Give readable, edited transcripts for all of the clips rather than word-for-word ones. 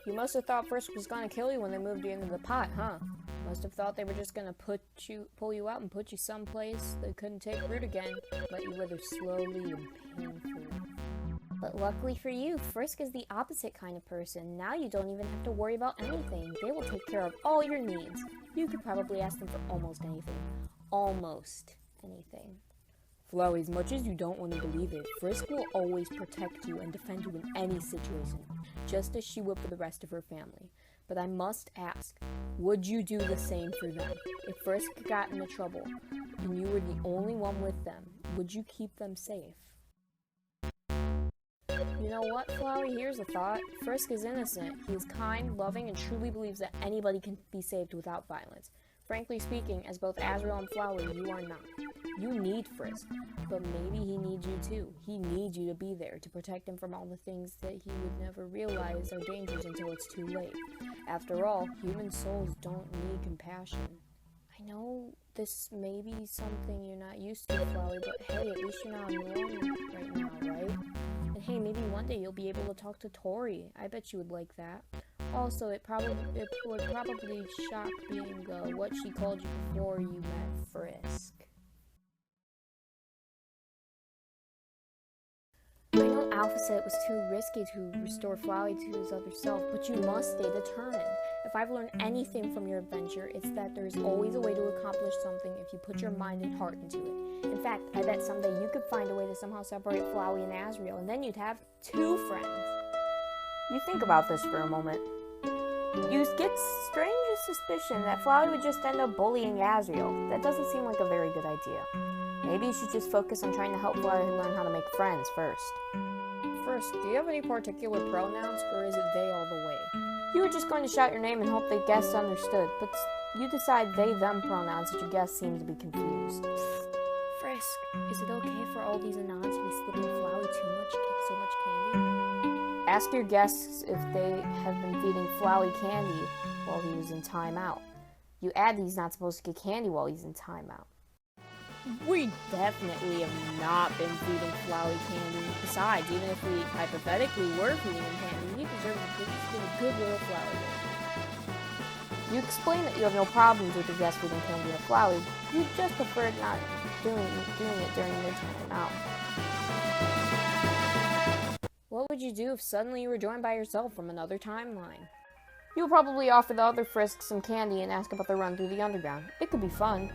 You must have thought Frisk was gonna kill you when they moved you into the pot, huh? Must have thought they were just gonna pull you out and put you someplace that couldn't take root again. Let you wither slowly and painfully. But luckily for you, Frisk is the opposite kind of person. Now you don't even have to worry about anything. They will take care of all your needs. You could probably ask them for almost anything. Almost anything. Flowey, as much as you don't want to believe it, Frisk will always protect you and defend you in any situation, just as she would for the rest of her family. But I must ask, would you do the same for them? If Frisk got into trouble, and you were the only one with them, would you keep them safe? You know what, Flowey? Here's a thought. Frisk is innocent. He is kind, loving, and truly believes that anybody can be saved without violence. Frankly speaking, as both Azrael and Flowey, you are not. You need Frisk, but maybe he needs you too. He needs you to be there to protect him from all the things that he would never realize are dangers until it's too late. After all, human souls don't need compassion. I know this may be something you're not used to, Flowey, but hey, at least you're not alone right now, right? And hey, maybe one day you'll be able to talk to Tori. I bet you would like that. Also, it would probably shock being what she called you before you met Frisk. I know Alpha said it was too risky to restore Flowey to his other self, but you must stay determined. If I've learned anything from your adventure, it's that there's always a way to accomplish something if you put your mind and heart into it. In fact, I bet someday you could find a way to somehow separate Flowey and Azrael, and then you'd have 2 friends. You think about this for a moment. You get strange suspicion that Flowey would just end up bullying Azrael. That doesn't seem like a very good idea. Maybe you should just focus on trying to help Flowey learn how to make friends first. First, do you have any particular pronouns, or is it they all the way? You were just going to shout your name and hope the guests understood, but you decide they-them pronouns that your guests seem to be confused. Frisk, is it okay for all these Anons to be slipping Flowey so much candy? Ask your guests if they have been feeding Flowey candy while he was in timeout. You add that he's not supposed to get candy while he's in timeout. We definitely have not been feeding Flowey candy. Besides, even if we hypothetically were feeding him candy, he deserves a good little Flowey day. You explain that you have no problems with the guests feeding candy to Flowey. You just prefer not doing it during their timeout. What would you do if suddenly you were joined by yourself from another timeline? You would probably offer the other Frisk some candy and ask about the run through the underground. It could be fun.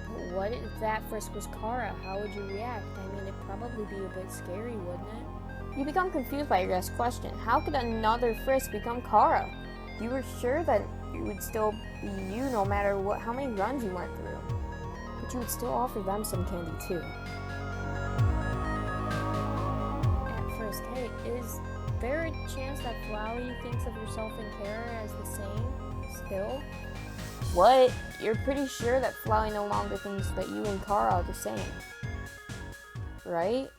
But what if that Frisk was Kara? How would you react? I mean, it'd probably be a bit scary, wouldn't it? You become confused by your guest's question. How could another Frisk become Kara? You were sure that it would still be you no matter how many runs you went through. But you would still offer them some candy too. Hey, is there a chance that Flowey thinks of yourself and Kara as the same still? What? You're pretty sure that Flowey no longer thinks that you and Kara are the same, right?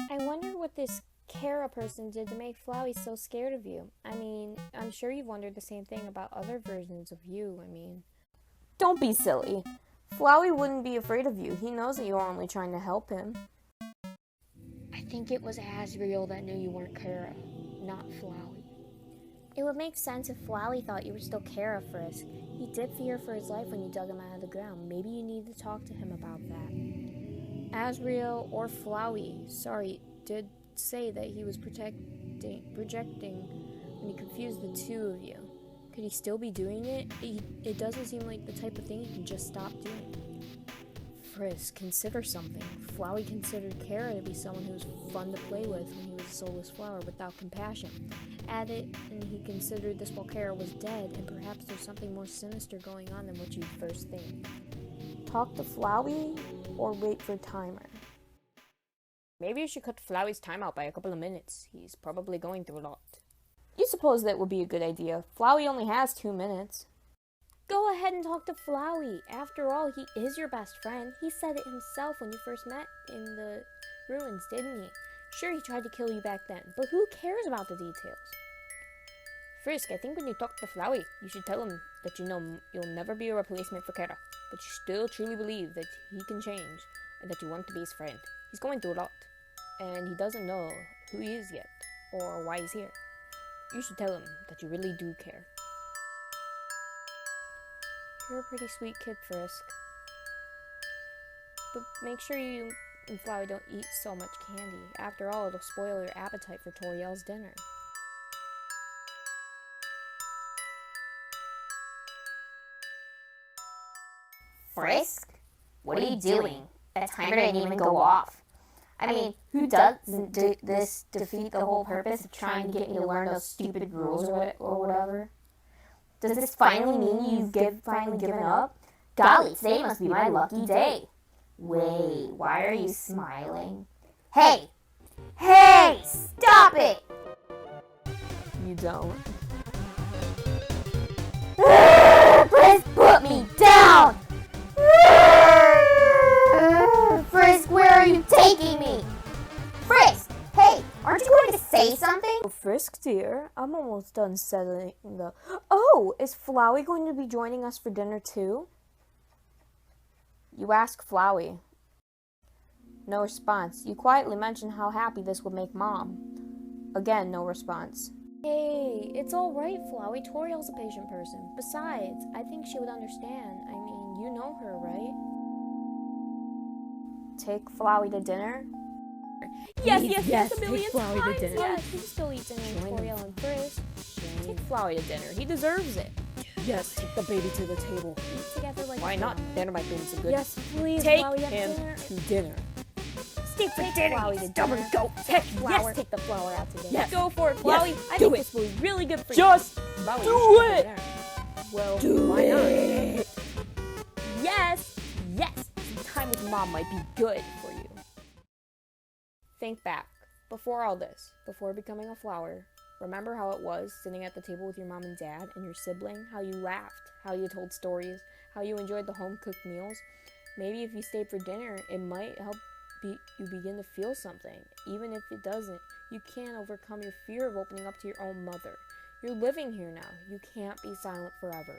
I wonder what this Kara person did to make Flowey so scared of you. I mean, I'm sure you've wondered the same thing about other versions of you, Don't be silly. Flowey wouldn't be afraid of you. He knows that you are only trying to help him. I think it was Azrael that knew you weren't Kara, not Flowey. It would make sense if Flowey thought you were still Kara, Frisk. He did fear for his life when you dug him out of the ground. Maybe you need to talk to him about that. Azrael or Flowey, did say that he was projecting when he confused the two of you. Could he still be doing it? It doesn't seem like the type of thing he can just stop doing. Frisk, consider something. Flowey considered Kara to be someone who was fun to play with when he was a soulless flower without compassion. Add it, and he considered this while Kara was dead, and perhaps there's something more sinister going on than what you'd first think. Talk to Flowey, or wait for timer? Maybe you should cut Flowey's time out by a couple of minutes. He's probably going through a lot. You suppose that would be a good idea. Flowey only has 2 minutes. Go ahead and talk to Flowey. After all, he is your best friend. He said it himself when you first met in the ruins, didn't he? Sure, he tried to kill you back then, but who cares about the details? Frisk, I think when you talk to Flowey, you should tell him that you know you'll never be a replacement for Kara, but you still truly believe that he can change. and that you want to be his friend. He's going through a lot, and he doesn't know who he is yet, or why he's here. You should tell him that you really do care. You're a pretty sweet kid, Frisk. But make sure you and Flowey don't eat so much candy. After all, it'll spoil your appetite for Toriel's dinner. Frisk? What are you doing? That timer didn't even go off. I mean, who doesn't this defeat the whole purpose of trying to get me to learn those stupid rules or whatever? Does this finally mean you've finally given up? Golly, today must be my lucky day. Wait, why are you smiling? Hey! Hey! Stop it! You don't. Frisk, put me down! Frisk, where are you taking me? Frisk, hey, aren't you going to say something? Oh, Frisk, dear, I'm almost done settling the... Oh, is Flowey going to be joining us for dinner too? You ask Flowey. No response. You quietly mention how happy this would make Mom. Again, no response. Hey, it's all right, Flowey. Toriel's a patient person. Besides, I think she would understand. I mean, you know her, right? Take Flowey to dinner? Yes, a million take Flowey to dinner. Yes, he can still eat dinner with Toriel and Frisk. Take Flowey to dinner. He deserves it. Yes, take the baby to the table. Eat together like Why not? Dinner might be some good. Yes, please. Take Flowey, have him dinner. to dinner. Take Flowey to Stubborn dinner. goat. Take Yes, Flower. Take the flower out to dinner. Yes. Go for it, Yes, Flowey. I do think it. this will be really good for Just you. Flowey, do you should it. go to dinner. Well, Do why it. not? Yes. Some time with Mom might be good for you. Think back. Before all this, before becoming a flower, remember how it was sitting at the table with your mom and dad and your sibling? How you laughed, how you told stories, how you enjoyed the home-cooked meals? Maybe if you stayed for dinner, it might help you begin to feel something. Even if it doesn't, you can't overcome your fear of opening up to your own mother. You're living here now. You can't be silent forever.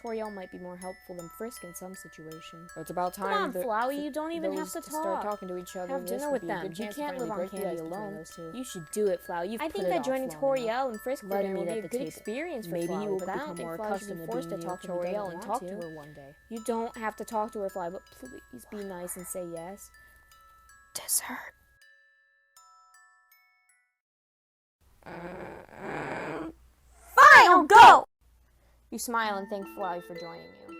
Toriel might be more helpful than Frisk in some situations. It's about time. Come on, Flowey, you don't even have to start talk. talking to each other. Have This dinner would with be a them. good You chance to can't live finally on break the candy ice between alone. those two. You should do it, Flowey. You've I put think it that off joining long enough. Toriel and Frisk for Let dinner him would eat be at a the good table. experience for Maybe Flowey, you will but I don't become think more Flowey should accustomed be to forced to being talk to near Toriel Toriel and talk to to. her one day. You don't have to talk to her, Flowey, but please be nice and say yes. Dessert. Fine, I'll go! You smile and thank Flowey for joining you.